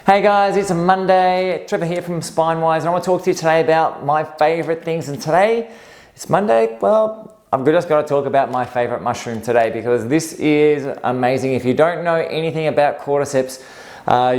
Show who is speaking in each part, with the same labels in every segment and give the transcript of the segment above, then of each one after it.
Speaker 1: Hey guys, it's a Monday. Trevor here from SpineWise, and I want to talk to you today about my favorite things. And today, it's Monday, well, I've just got to talk about my favorite mushroom today because this is amazing. If you don't know anything about cordyceps,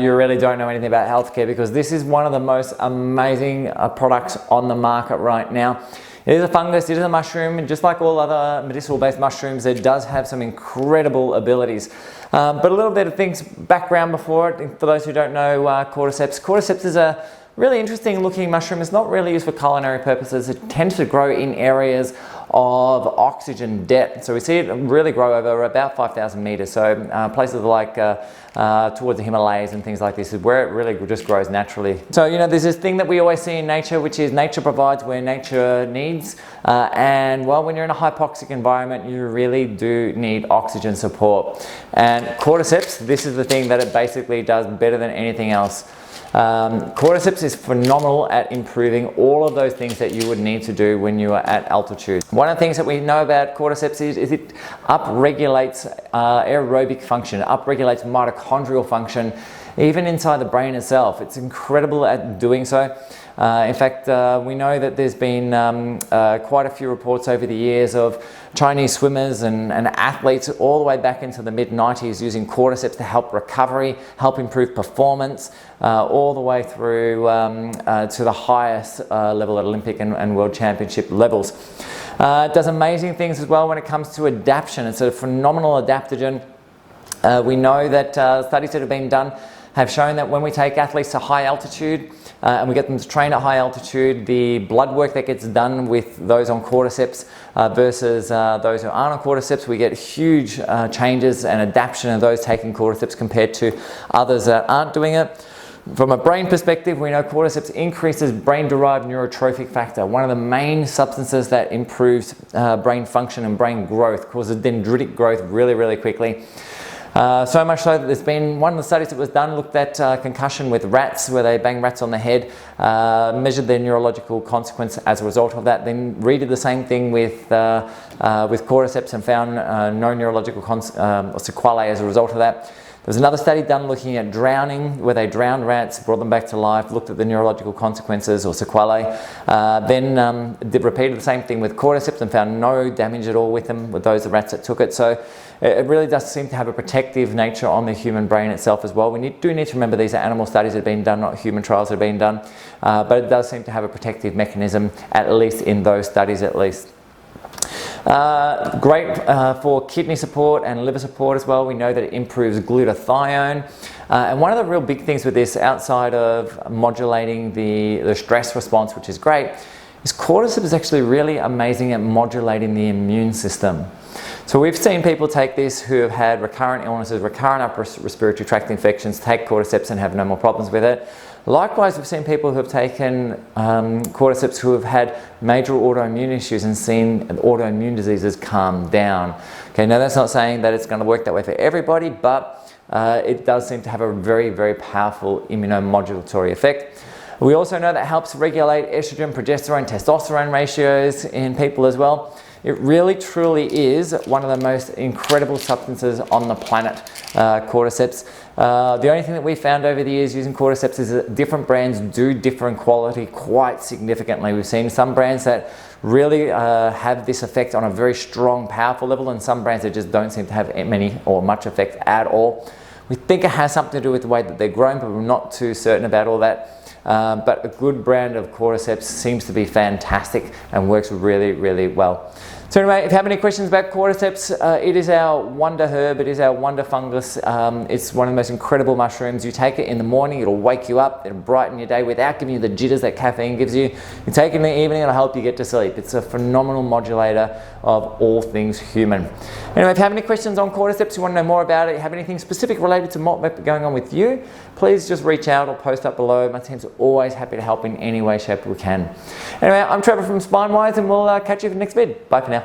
Speaker 1: you really don't know anything about healthcare because this is one of the most amazing products on the market right now. It is a fungus, it is a mushroom, and just like all other medicinal-based mushrooms, it does have some incredible abilities. But a little bit of things, background before it, for those who don't know cordyceps. Cordyceps is a really interesting looking mushroom. It's not really used for culinary purposes. It tends to grow in areas of oxygen debt. So we see it really grow over about 5,000 meters. So places like towards the Himalayas and things like this is where it really just grows naturally. So, you know, there's this thing that we always see in nature, which is nature provides where nature needs. And well, when you're in a hypoxic environment, you really do need oxygen support. And cordyceps, this is the thing that it basically does better than anything else. Cordyceps is phenomenal at improving all of those things that you would need to do when you are at altitude. One of the things that we know about cordyceps is it upregulates aerobic function, upregulates mitochondrial function, even inside the brain itself. It's incredible at doing so. In fact, we know that there's been quite a few reports over the years of Chinese swimmers and athletes all the way back into the mid-90s using cordyceps to help recovery, help improve performance, all the way through to the highest level at Olympic and World Championship levels. It does amazing things as well when it comes to adaptation. It's a phenomenal adaptogen. We know that studies that have been done have shown that when we take athletes to high altitude and we get them to train at high altitude, the blood work that gets done with those on cordyceps versus those who aren't on cordyceps, we get huge changes and adaptation of those taking cordyceps compared to others that aren't doing it. From a brain perspective, we know cordyceps increases brain-derived neurotrophic factor, one of the main substances that improves brain function and brain growth, causes dendritic growth really, really quickly. So much so that there's been one of the studies that was done looked at concussion with rats, where they bang rats on the head, measured their neurological consequence as a result of that, then redid the same thing with cordyceps and found no neurological sequelae as a result of that. There's another study done looking at drowning, where they drowned rats, brought them back to life, looked at the neurological consequences or sequelae, then repeated the same thing with cordyceps and found no damage at all with them, with those rats that took it. So it really does seem to have a protective nature on the human brain itself as well. We do need to remember these are animal studies that have been done, not human trials that have been done, but it does seem to have a protective mechanism, at least in those studies at least. Great for kidney support and liver support as well. We know that it improves glutathione. And one of the real big things with this, outside of modulating the stress response, which is great, is cordyceps is actually really amazing at modulating the immune system. So we've seen people take this who have had recurrent illnesses, recurrent upper respiratory tract infections, take cordyceps and have no more problems with it. Likewise, we've seen people who have taken cordyceps who have had major autoimmune issues and seen autoimmune diseases calm down. Okay, now that's not saying that it's going to work that way for everybody, but it does seem to have a very, very powerful immunomodulatory effect. We also know that it helps regulate estrogen, progesterone, testosterone ratios in people as well. It really truly is one of the most incredible substances on the planet, cordyceps. The only thing that we found over the years using cordyceps is that different brands do differ in quality quite significantly. We've seen some brands that really have this effect on a very strong, powerful level, and some brands that just don't seem to have many or much effect at all. We think it has something to do with the way that they're grown, but we're not too certain about all that. But a good brand of cordyceps seems to be fantastic and works really, really well. So anyway, if you have any questions about cordyceps, it is our wonder herb, it is our wonder fungus. It's one of the most incredible mushrooms. You take it in the morning, it'll wake you up, it'll brighten your day without giving you the jitters that caffeine gives you. You take it in the evening, it'll help you get to sleep. It's a phenomenal modulator of all things human. Anyway, if you have any questions on cordyceps, you want to know more about it, you have anything specific related to what might be going on with you, please just reach out or post up below. My team's always happy to help in any way, shape we can. Anyway, I'm Trevor from SpineWise, and we'll catch you for the next vid. Bye for now.